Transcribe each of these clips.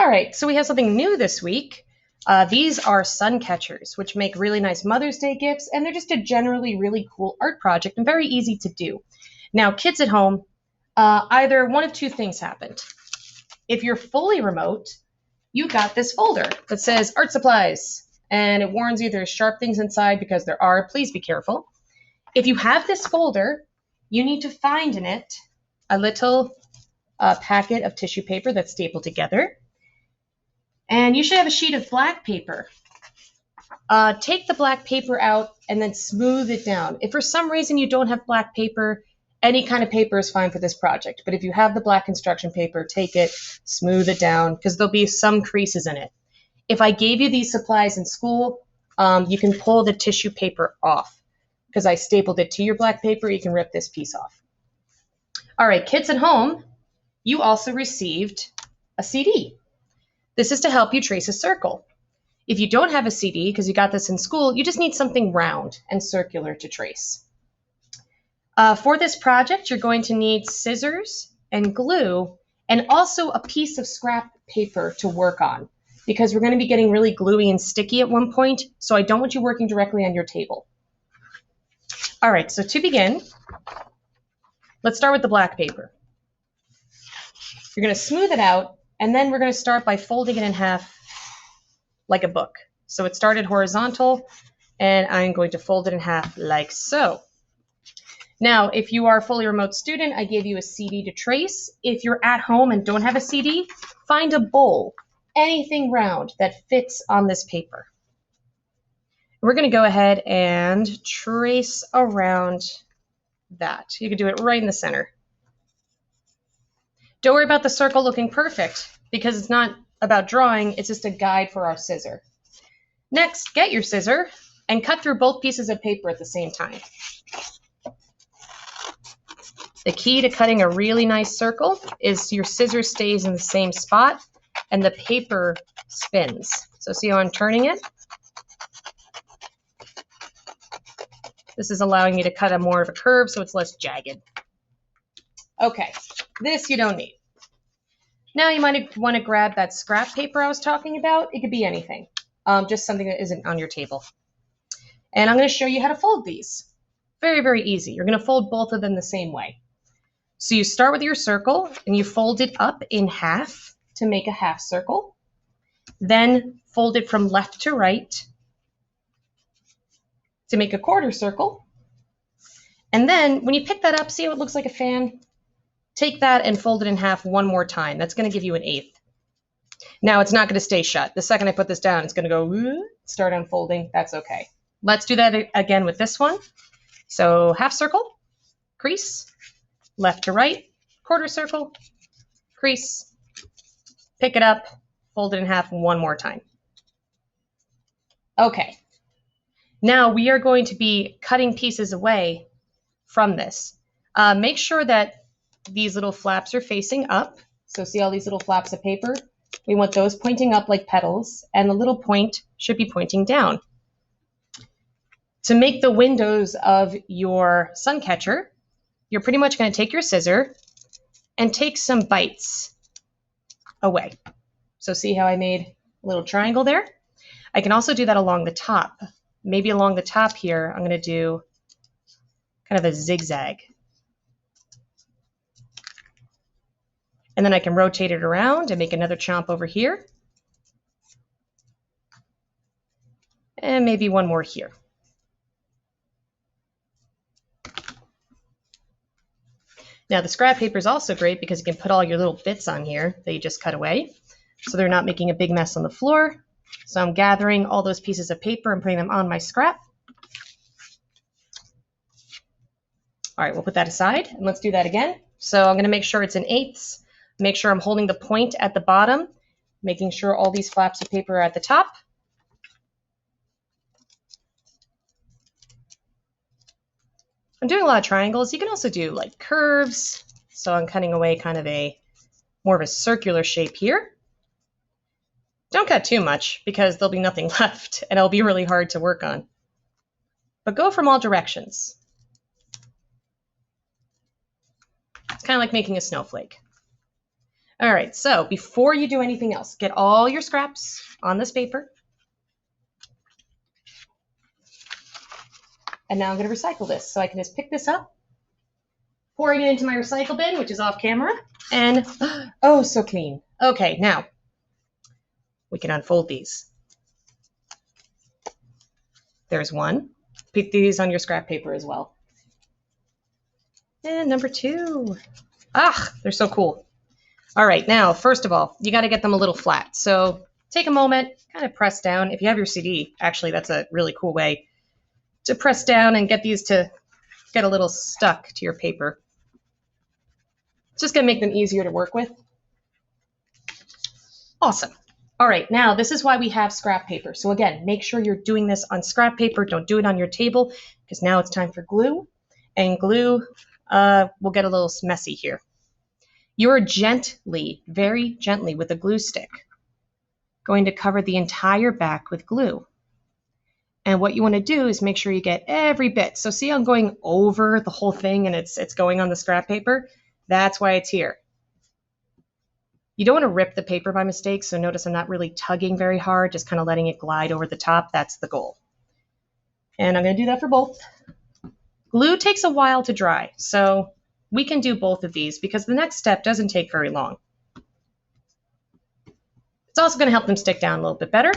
right, so we have something new this week. These are sun catchers, which make really nice Mother's Day gifts, and they're just a generally really cool art project and very easy to do. Now, kids at home, either one of two things happened. If you're fully remote, you got this folder that says art supplies, and it warns you there's sharp things inside because there are. Please be careful. If you have this folder, you need to find in it a little packet of tissue paper that's stapled together. And you should have a sheet of black paper. Take the black paper out and then smooth it down. If for some reason you don't have black paper, any kind of paper is fine for this project. But if you have the black construction paper, take it, smooth it down, because there'll be some creases in it. If I gave you these supplies in school, you can pull the tissue paper off. Because I stapled it to your black paper, you can rip this piece off. All right, kids at home, you also received a CD. This is to help you trace a circle. If you don't have a CD, because you got this in school, you just need something round and circular to trace. For this project, you're going to need scissors and glue, and also a piece of scrap paper to work on, because we're going to be getting really gluey and sticky at one point, so I don't want you working directly on your table. All right, so to begin, let's start with the black paper. You're going to smooth it out, and then we're going to start by folding it in half like a book. So it started horizontal, and I'm going to fold it in half like so. Now, if you are a fully remote student, I gave you a CD to trace. If you're at home and don't have a CD, find a bowl, anything round that fits on this paper. We're going to go ahead and trace around that. You can do it right in the center. Don't worry about the circle looking perfect, because it's not about drawing, it's just a guide for our scissor. Next, get your scissor and cut through both pieces of paper at the same time. The key to cutting a really nice circle is your scissor stays in the same spot and the paper spins. So see how I'm turning it? This is allowing me to cut a more of a curve so it's less jagged. Okay, this you don't need. Now you might want to grab that scrap paper I was talking about. It could be anything, just something that isn't on your table. And I'm going to show you how to fold these. Very, very easy. You're going to fold both of them the same way. So you start with your circle and you fold it up in half to make a half circle. Then fold it from left to right to make a quarter circle. And then when you pick that up, see how it looks like a fan? Take that and fold it in half one more time. That's going to give you an eighth. Now it's not going to stay shut. The second I put this down, it's going to go start unfolding. That's okay. Let's do that again with this one. So half circle, crease, left to right, quarter circle, crease, pick it up, fold it in half one more time. Okay. Now we are going to be cutting pieces away from this. Make sure that these little flaps are facing up. So see all these little flaps of paper? We want those pointing up like petals, and the little point should be pointing down. To make the windows of your sun catcher, you're pretty much going to take your scissor and take some bites away. So see how I made a little triangle there? I can also do that along the top. Maybe along the top here, I'm going to do kind of a zigzag. And then I can rotate it around and make another chomp over here. And maybe one more here. Now the scrap paper is also great because you can put all your little bits on here that you just cut away, so they're not making a big mess on the floor. So I'm gathering all those pieces of paper and putting them on my scrap. All right, we'll put that aside and let's do that again. So I'm going to make sure it's in eighths. Make sure I'm holding the point at the bottom, making sure all these flaps of paper are at the top. I'm doing a lot of triangles. You can also do like curves. So I'm cutting away kind of more of a circular shape here. Don't cut too much because there'll be nothing left and it'll be really hard to work on. But go from all directions. It's kind of like making a snowflake. All right, so before you do anything else, get all your scraps on this paper. And now I'm going to recycle this. So I can just pick this up, pouring it into my recycle bin, which is off camera, and oh, so clean. Okay, now we can unfold these. There's one. Pick these on your scrap paper as well. And number two. Ah, they're so cool. All right, now, first of all, you got to get them a little flat. So take a moment, kind of press down. If you have your CD, actually, that's a really cool way to press down and get these to get a little stuck to your paper. It's just going to make them easier to work with. Awesome. All right, now this is why we have scrap paper. So again, make sure you're doing this on scrap paper. Don't do it on your table because now it's time for glue. And glue will get a little messy here. You're gently, very gently with a glue stick going to cover the entire back with glue. And what you want to do is make sure you get every bit. So see, I'm going over the whole thing and it's going on the scrap paper. That's why it's here. You don't want to rip the paper by mistake, so notice I'm not really tugging very hard, just kind of letting it glide over the top. That's the goal. And I'm going to do that for both. Glue takes a while to dry, so we can do both of these because the next step doesn't take very long. It's also going to help them stick down a little bit better.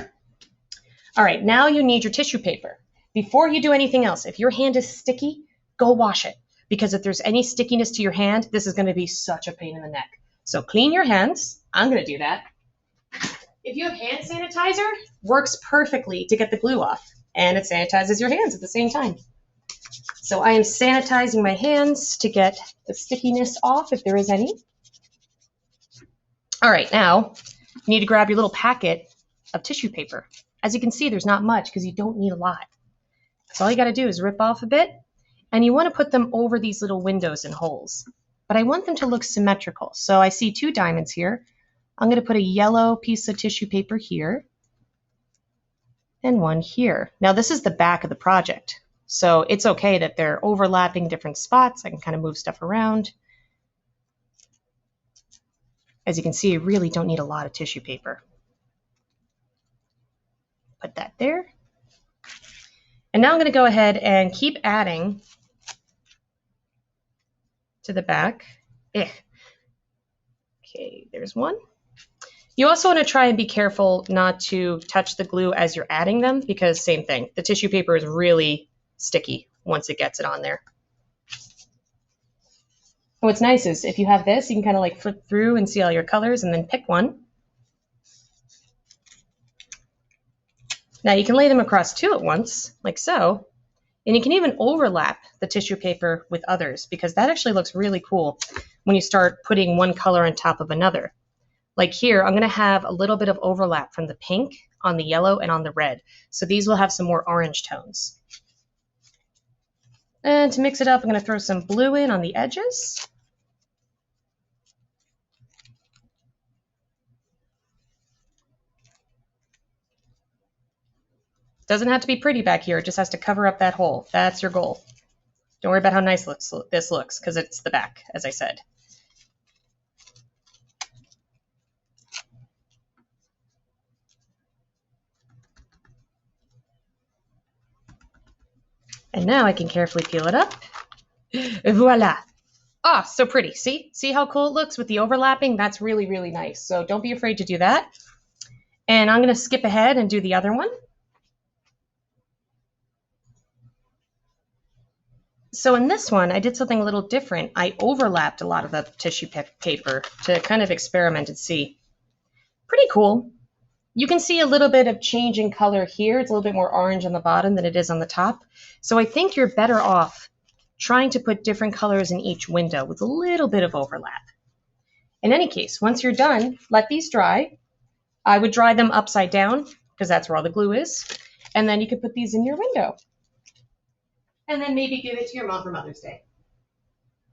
All right, now you need your tissue paper. Before you do anything else, if your hand is sticky, go wash it. Because if there's any stickiness to your hand, this is going to be such a pain in the neck. So clean your hands. I'm going to do that. If you have hand sanitizer, works perfectly to get the glue off. And it sanitizes your hands at the same time. So I am sanitizing my hands to get the stickiness off if there is any. All right, now you need to grab your little packet of tissue paper. As you can see, there's not much because you don't need a lot. So all you got to do is rip off a bit. And you want to put them over these little windows and holes. But I want them to look symmetrical. So I see two diamonds here. I'm going to put a yellow piece of tissue paper here and one here. Now this is the back of the project. So it's okay that they're overlapping different spots. I can kind of move stuff around. As you can see, you really don't need a lot of tissue paper. Put that there. And now I'm going to go ahead and keep adding to the back. Okay, there's one. You also want to try and be careful not to touch the glue as you're adding them because same thing, the tissue paper is really sticky once it gets it on there. And what's nice is if you have this, you can kind of like flip through and see all your colors and then pick one. Now you can lay them across two at once, like so. And you can even overlap the tissue paper with others because that actually looks really cool when you start putting one color on top of another. Like here, I'm going to have a little bit of overlap from the pink on the yellow and on the red. So these will have some more orange tones. And to mix it up, I'm going to throw some blue in on the edges. Doesn't have to be pretty back here. It just has to cover up that hole. That's your goal. Don't worry about how nice this looks because it's the back, as I said. And now I can carefully peel it up. Voila. Ah, so pretty. See? See how cool it looks with the overlapping? That's really, really nice. So don't be afraid to do that. And I'm going to skip ahead and do the other one. So in this one, I did something a little different. I overlapped a lot of the tissue paper to kind of experiment and see. Pretty cool. You can see a little bit of change in color here. It's a little bit more orange on the bottom than it is on the top. So I think you're better off trying to put different colors in each window with a little bit of overlap. In any case, once you're done, let these dry. I would dry them upside down because that's where all the glue is. And then you could put these in your window. And then maybe give it to your mom for Mother's Day.